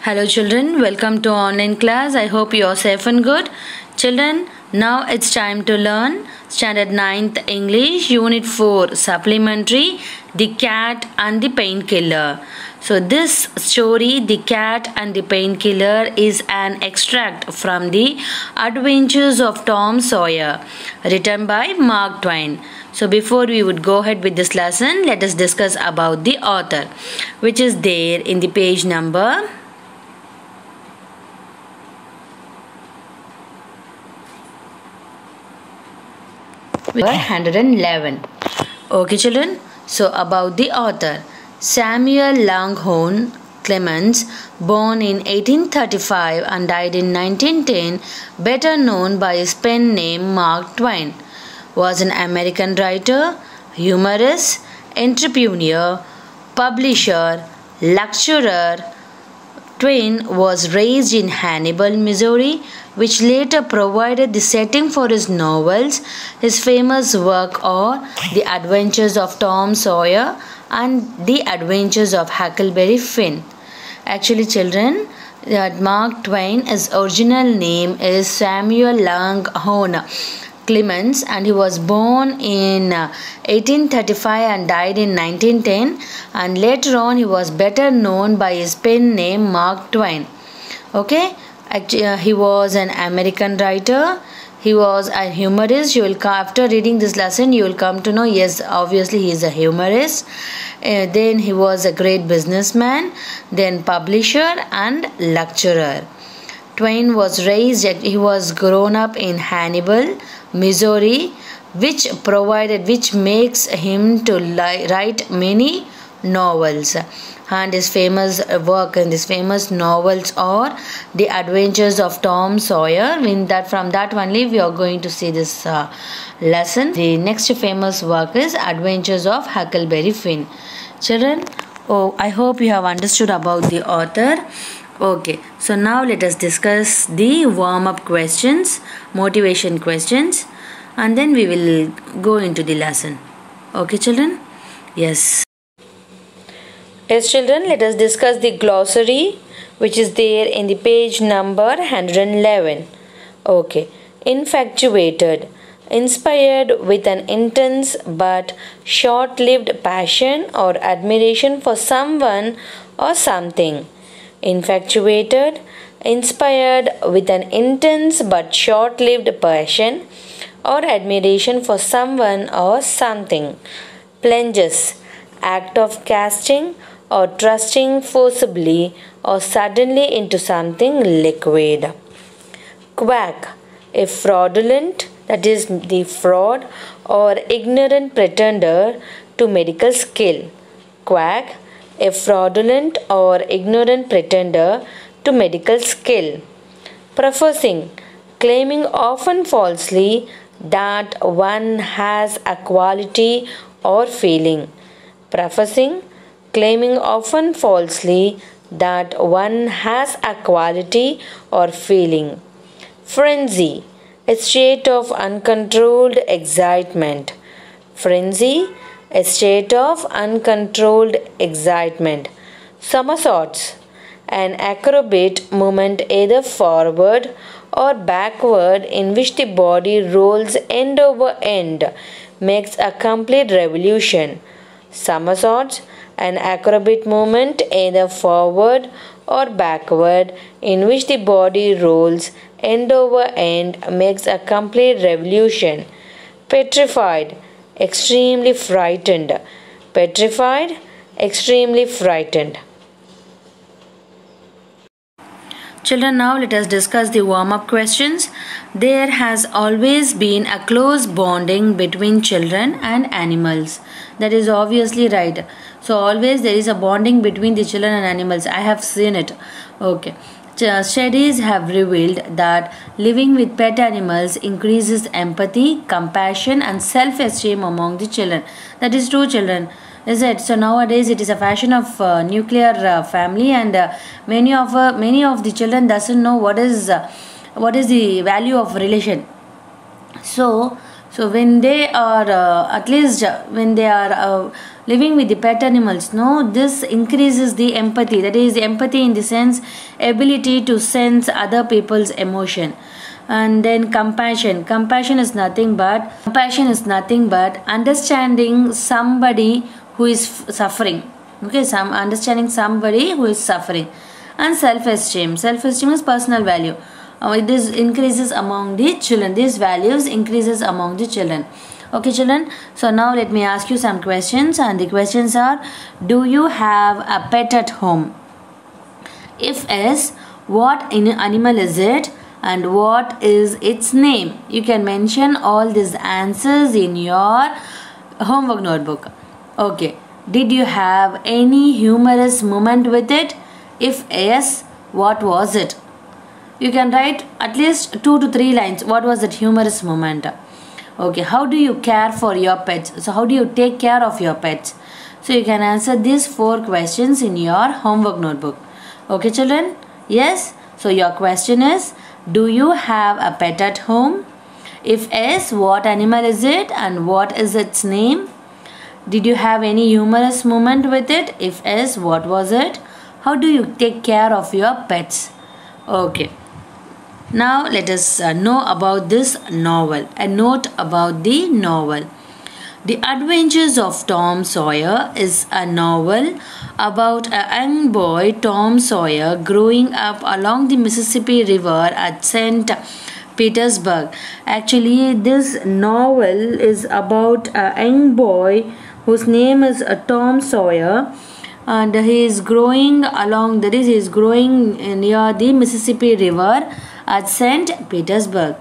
Hello children, welcome to online class. I hope you are safe and good. Children, now it's time to learn Standard 9th English Unit 4 Supplementary, The Cat and the Painkiller. So this story, The Cat and the Painkiller, is an extract from the Adventures of Tom Sawyer, written by Mark Twain. So before we would go ahead with this lesson, let us discuss about the author, which is there in the page number 111. Okay children, so about the author. Samuel Langhorne Clemens, born in 1835 and died in 1910, better known by his pen name Mark Twain, was an American writer, humorist, entrepreneur, publisher, lecturer. Twain was raised in Hannibal, Missouri, which later provided the setting for his novels. His famous work are The Adventures of Tom Sawyer and The Adventures of Huckleberry Finn. Actually children, Mark Twain's original name is Samuel Langhorne Clemens, and he was born in 1835 and died in 1910, and later on he was better known by his pen name Mark Twain. Okay, actually, he was an American writer, he was a humorist. You will after reading this lesson you will come to know, yes, obviously he is a humorist. Then he was a great businessman, then publisher and lecturer. Twain was grown up in Hannibal, Missouri, which makes him to write many novels. And his famous work and his famous novels are The Adventures of Tom Sawyer. From that only we are going to see this lesson. The next famous work is Adventures of Huckleberry Finn. Children, I hope you have understood about the author. Okay, so now let us discuss the warm-up questions, motivation questions, and then we will go into the lesson. Okay children? Yes. Yes children, let us discuss the glossary, which is there in the page number 111. Okay. Infatuated, inspired with an intense but short-lived passion or admiration for someone or something. Infatuated, inspired with an intense but short-lived passion or admiration for someone or something. Plunges, act of casting or thrusting forcibly or suddenly into something liquid. Quack, a fraudulent, that is the fraud or ignorant pretender to medical skill. Quack, a fraudulent or ignorant pretender to medical skill. Professing, claiming often falsely that one has a quality or feeling. Professing, claiming often falsely that one has a quality or feeling. Frenzy, a state of uncontrolled excitement. Frenzy, a state of uncontrolled excitement. Somersaults, an acrobat movement either forward or backward in which the body rolls end over end, makes a complete revolution. Somersaults, an acrobat movement either forward or backward in which the body rolls end over end, makes a complete revolution. Petrified, extremely frightened. Petrified, extremely frightened. Children, now let us discuss the warm-up questions. There has always been a close bonding between children and animals. That is obviously right. So always there is a bonding between the children and animals. I have seen it. Okay. Studies have revealed that living with pet animals increases empathy, compassion and self-esteem among the children. That is true children. Is it? So nowadays it is a fashion of nuclear family, and many of the children doesn't know what is the value of relation. So So when they are at least when they are living with the pet animals, no, this increases the empathy. That is empathy in the sense ability to sense other people's emotion. And then compassion is nothing but understanding somebody who is suffering. Okay, understanding somebody who is suffering. And self-esteem is personal value. This increases among the children. These values increases among the children. Okay children, so now let me ask you some questions, and the questions are: do you have a pet at home? If yes, what animal is it and what is its name? You can mention all these answers in your homework notebook. Okay, did you have any humorous moment with it? If yes, what was it? You can write at least 2 to 3 lines. What was that humorous moment? Okay, how do you care for your pets? So how do you take care of your pets? So you can answer these 4 questions in your homework notebook. Okay children? Yes? So your question is, do you have a pet at home? If yes, what animal is it and what is its name? Did you have any humorous moment with it? If yes, what was it? How do you take care of your pets? Okay. Now let us know about this novel. A note about the novel. The Adventures of Tom Sawyer is a novel about a young boy, Tom Sawyer, growing up along the Mississippi River at St. Petersburg. Actually, this novel is about a young boy whose name is Tom Sawyer, and he is growing near the Mississippi River at St. Petersburg.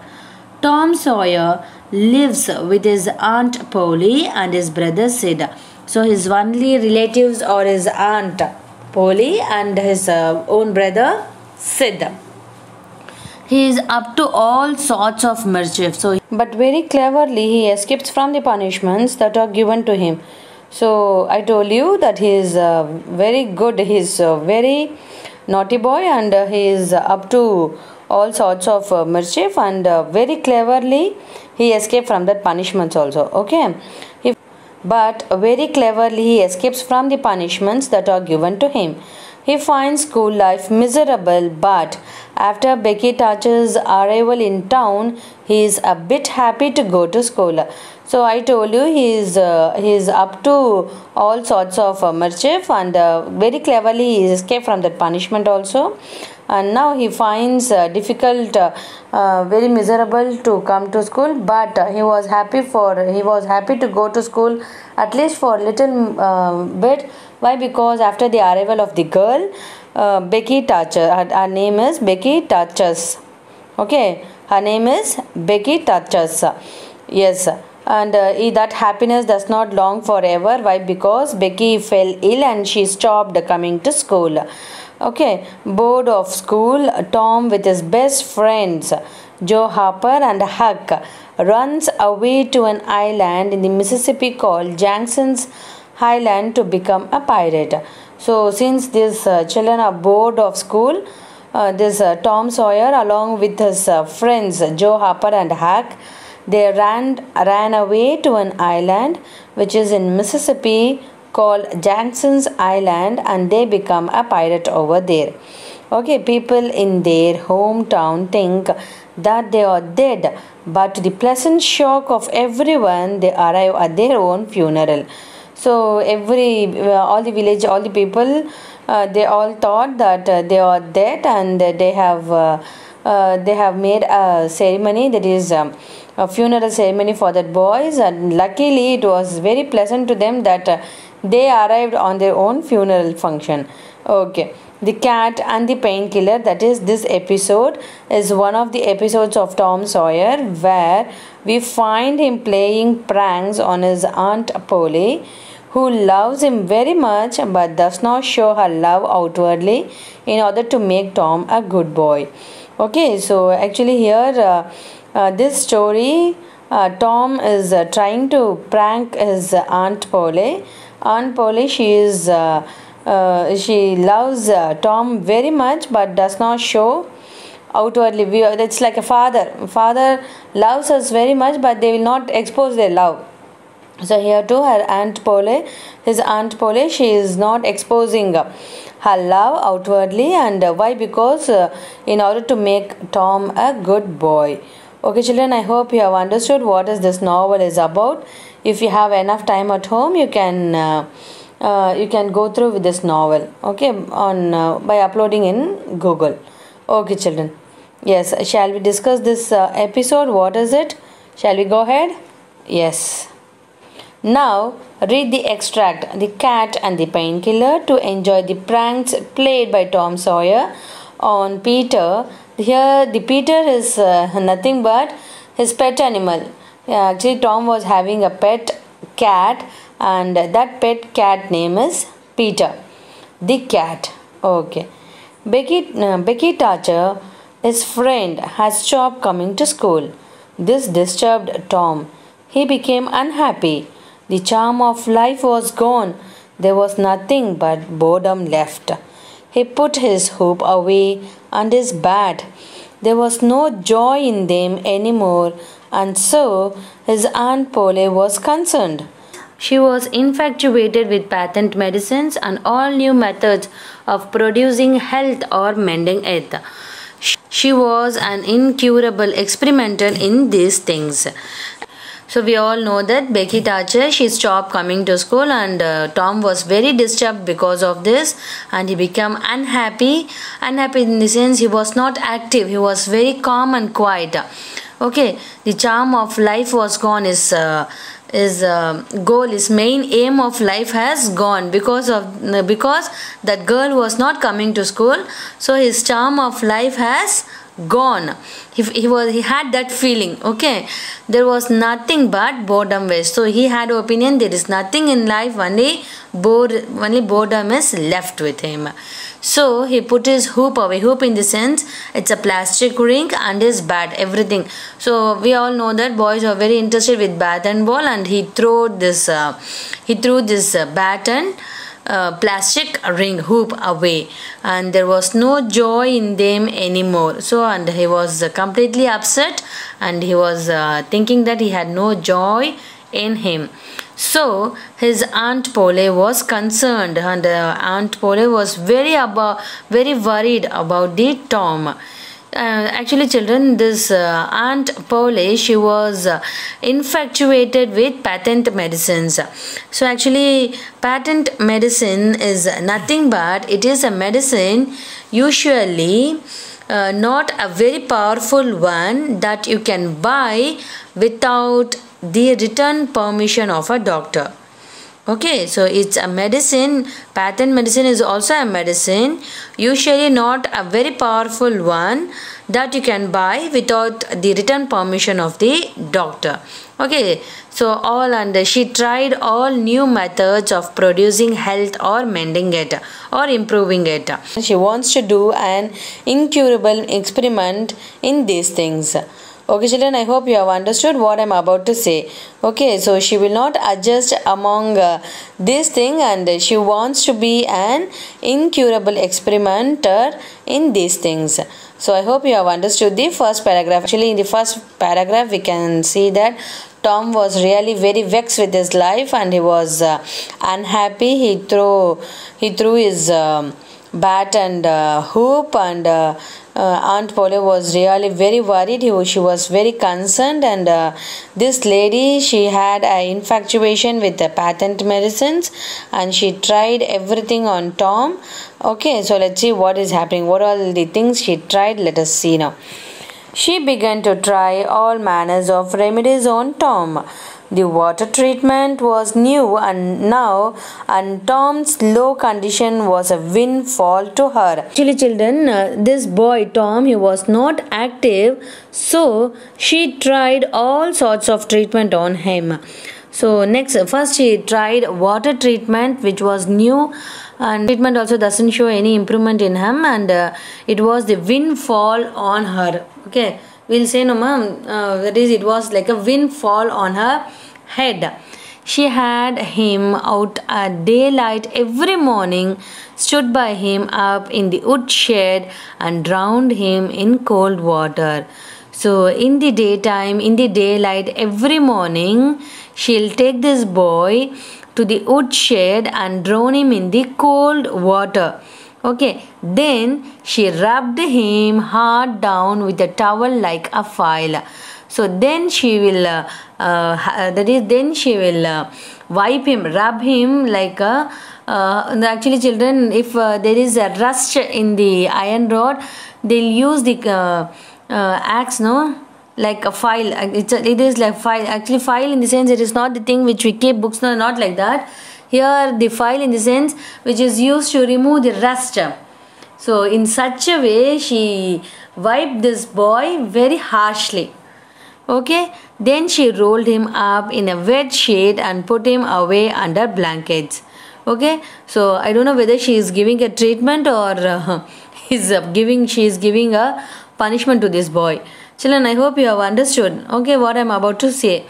Tom Sawyer lives with his aunt Polly and his brother Sid. So his only relatives are his aunt Polly and his own brother Sid. He is up to all sorts of mischief. But very cleverly he escapes from the punishments that are given to him. So I told you that he is very good. He is a very naughty boy, and he is up to all sorts of mischief, and very cleverly he escaped from that punishments also. Okay, but very cleverly he escapes from the punishments that are given to him. He finds school life miserable, but after Becky Touch's arrival in town, he is a bit happy to go to school. So I told you he is up to all sorts of mischief, and very cleverly he escaped from that punishment also. And now he finds difficult, very miserable to come to school, but he was happy to go to school at least for a little bit. Why? Because after the arrival of the girl, Becky Toucher, her name is Becky Touches. Okay, her name is Becky Touches. Yes. And that happiness does not long forever. Why? Because Becky fell ill and she stopped coming to school. Okay, bored of school, Tom with his best friends Joe Harper and Huck runs away to an island in the Mississippi called Jackson's Island to become a pirate. So since these children are bored of school, this Tom Sawyer along with his friends Joe Harper and Huck, they ran away to an island which is in Mississippi called Jackson's Island, and they become a pirate over there. Okay, people in their hometown think that they are dead, but to the pleasant shock of everyone, they arrive at their own funeral. So all the people, they all thought that they are dead, and they have made a ceremony, that is a funeral ceremony for that boys, and luckily it was very pleasant to them that they arrived on their own funeral function. Okay, The Cat and the Painkiller, that is this episode, is one of the episodes of Tom Sawyer where we find him playing pranks on his aunt Polly, who loves him very much but does not show her love outwardly in order to make Tom a good boy. Okay, so actually here this story, Tom is trying to prank his aunt Polly. Aunt Polly, she loves Tom very much but does not show outwardly. It's like a father loves us very much, but they will not expose their love. So here too, his Aunt Polly, she is not exposing her love outwardly. And why? Because in order to make Tom a good boy. Okay children, I hope you have understood what is this novel is about. If you have enough time at home, you can go through with this novel, okay, on by uploading in Google. Okay children, yes, shall we discuss this episode? What is it? Shall we go ahead? Yes. Now read the extract, The Cat and the Painkiller, to enjoy the pranks played by Tom Sawyer on Peter. Here the Peter is nothing but his pet animal. Actually Tom was having a pet cat, and that pet cat name is Peter the cat. Okay. Becky Thatcher, his friend, has stopped coming to school. This disturbed Tom. He became unhappy. The charm of life was gone. There was nothing but boredom left. He put his hoop away and his bat. There was no joy in them anymore, and so his Aunt Polly was concerned. She was infatuated with patent medicines and all new methods of producing health or mending it. She was an incurable experimenter in these things. So we all know that Becky Thatcher, she stopped coming to school, and Tom was very disturbed because of this, and he became unhappy. Unhappy in the sense he was not active, he was very calm and quiet. Okay, the charm of life was gone. His goal, his main aim of life has gone because that girl was not coming to school. So his charm of life has gone. He had that feeling. Okay, there was nothing but boredom waste. So he had opinion there is nothing in life, only boredom is left with him. So he put his hoop away. Hoop in the sense it's a plastic ring, and his bat, everything. So we all know that boys are very interested with bat and ball, and he threw this bat and plastic ring hoop away, and there was no joy in them anymore. So, and he was completely upset, and he was thinking that he had no joy in him. So his Aunt Polly was concerned, and Aunt Polly was very worried about the Tom. Actually children, this Aunt Polly, she was infatuated with patent medicines. So actually patent medicine is nothing but it is a medicine, usually not a very powerful one, that you can buy without the written permission of a doctor. Okay, so it's a medicine. Patent medicine is also a medicine, usually not a very powerful one that you can buy without the written permission of the doctor. Okay, so she tried all new methods of producing health or mending it or improving it. She wants to do an incurable experiment in these things. Okay children, I hope you have understood what I am about to say. Okay, so she will not adjust among this thing, and she wants to be an incurable experimenter in these things. So I hope you have understood the first paragraph. Actually in the first paragraph we can see that Tom was really very vexed with his life, and he was unhappy. He threw his bat and hoop, and Aunt Polly was really very worried. She was very concerned, and this lady, she had an infatuation with the patent medicines, and she tried everything on Tom. Okay, so let's see what is happening. What are all the things she tried? Let us see now. She began to try all manners of remedies on Tom. The water treatment was new and Tom's low condition was a windfall to her. Actually children, this boy Tom, he was not active, so she tried all sorts of treatment on him. So first she tried water treatment, which was new, and treatment also doesn't show any improvement in him, and it was the windfall on her. Okay, we'll say no ma'am, that is, it was like a windfall on her head. She had him out at daylight every morning, stood by him up in the woodshed, and drowned him in cold water. So, in the daytime, in the daylight, every morning, she'll take this boy to the woodshed and drown him in the cold water. Okay, then she rubbed him hard down with a towel like a file. So then she will, then she will wipe him, rub him like a. Actually, children, if there is a rust in the iron rod, they'll use the axe, no, like a file. It is like file. Actually, file in the sense it is not the thing which we keep books, no, not like that. Here, the file in the sense which is used to remove the rust. So, in such a way, she wiped this boy very harshly. Okay, then she rolled him up in a wet sheet and put him away under blankets. Okay, so I don't know whether she is giving a treatment or she is giving a punishment to this boy. Children, I hope you have understood, okay, what I am about to say.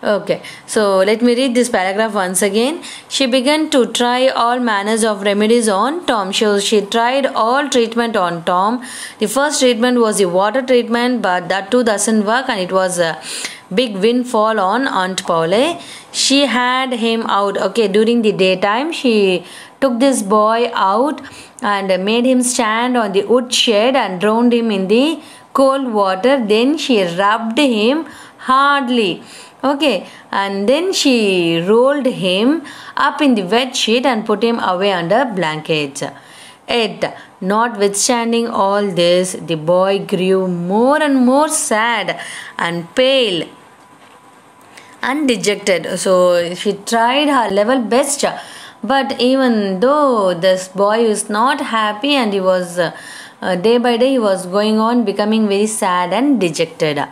Okay, so let me read this paragraph once again. She began to try all manners of remedies on Tom. So she tried all treatment on Tom. The first treatment was the water treatment, but that too doesn't work, and it was a big windfall on Aunt Paule. She had him out, okay, during the daytime. She took this boy out and made him stand on the woodshed and drowned him in the cold water. Then she rubbed him hardly, okay, and then she rolled him up in the wet sheet and put him away under blankets. Yet, notwithstanding all this, the boy grew more and more sad and pale and dejected. So she tried her level best, but even though this boy was not happy, and he was day by day he was going on becoming very sad and dejected.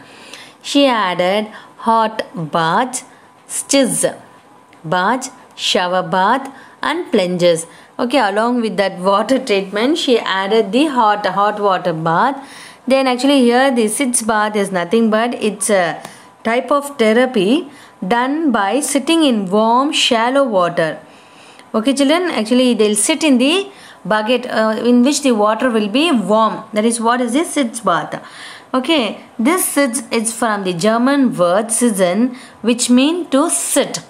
She added hot baths, stiz baths, shower bath, and plunges. Okay, along with that water treatment, she added the hot water bath. Then actually here the sitz bath is nothing but it's a type of therapy done by sitting in warm shallow water. Okay, children, actually they'll sit in the bucket in which the water will be warm. That is what is this sitz bath. Okay, this sitz is from the German word sitzen, which means to sit.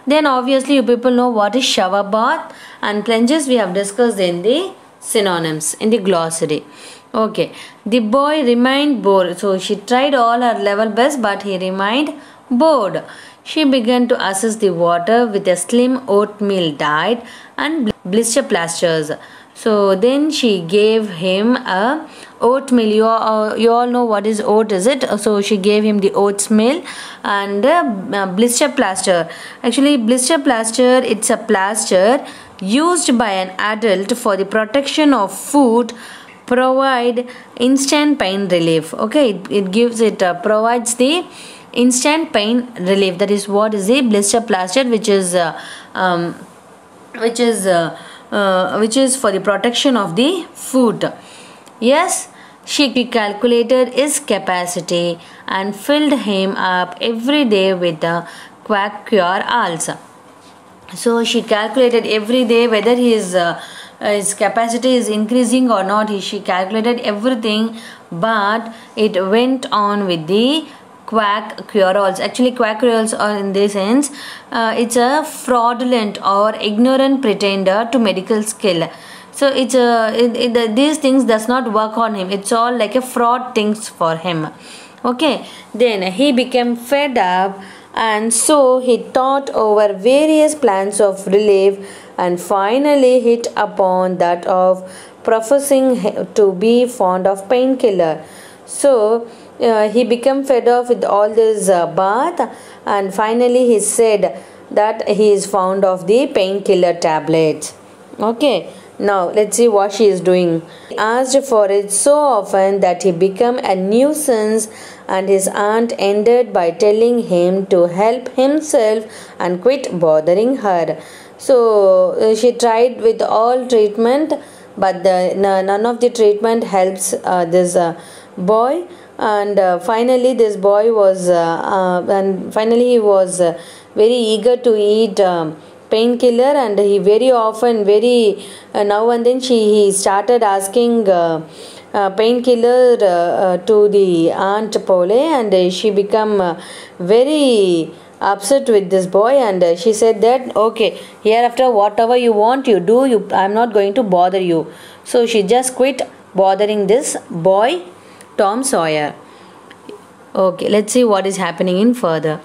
Then obviously you people know what is shower bath and plunges. We have discussed in the synonyms in the glossary. Okay, the boy remained bored. So she tried all her level best, but he remained bored. She began to assess the water with a slim oatmeal diet and blister plasters. So then she gave him a oatmeal. You all know what is oat, is it? So she gave him the oatmeal and a blister plaster. Actually, blister plaster, it's a plaster used by an adult for the protection of foot, provide instant pain relief. Okay, it provides the instant pain relief. That is what is the blister plaster, which is for the protection of the foot. Yes, she calculated his capacity and filled him up every day with the quack cure also. So she calculated every day whether his capacity is increasing or not. She calculated everything, but it went on with the quack cure-alls. Actually, quack cure-alls are in this sense, it's a fraudulent or ignorant pretender to medical skill. So these things does not work on him. It's all like a fraud things for him. Okay, then he became fed up, and so he thought over various plans of relief and finally hit upon that of professing to be fond of painkiller. So he became fed up with all this bath, and finally he said that he is fond of the painkiller tablets. Okay, now let's see what she is doing. He asked for it so often that he became a nuisance, and his aunt ended by telling him to help himself and quit bothering her. So she tried with all treatment, but none of the treatment helps this boy. and finally this boy was and finally he was very eager to eat painkiller, and he very often now and then he started asking painkiller to the Aunt Pole, and she become very upset with this boy, and she said that okay, hereafter whatever you want you do, I'm not going to bother you. So she just quit bothering this boy Tom Sawyer. Okay, let's see what is happening in further.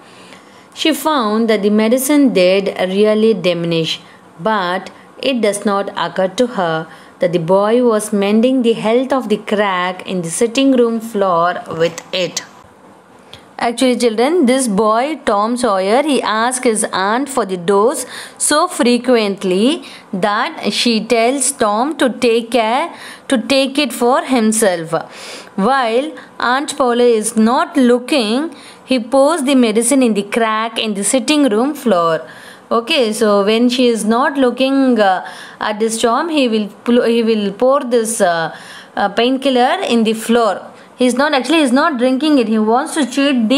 She found that the medicine did really diminish, but it does not occur to her that the boy was mending the health of the crack in the sitting room floor with it. Actually, children, this boy Tom Sawyer, he asked his aunt for the dose so frequently that she tells Tom to take it for himself. While Aunt Paula is not looking, he pours the medicine in the crack in the sitting room floor. Okay, so when she is not looking at this Tom, he will pour this painkiller in the floor. He's not drinking it. He wants to cheat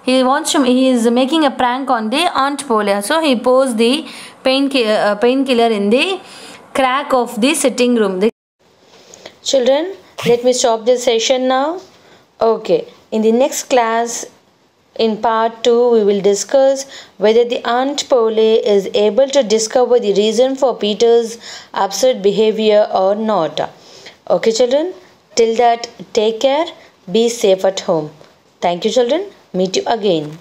he is making a prank on the Aunt Paula. So he pours the painkiller in the crack of the sitting room. Children, let me stop this session now. Okay, in the next class, in part 2, we will discuss whether the Aunt Pole is able to discover the reason for Peter's absurd behavior or not. Okay, children? Till that, take care, be safe at home. Thank you, children. Meet you again.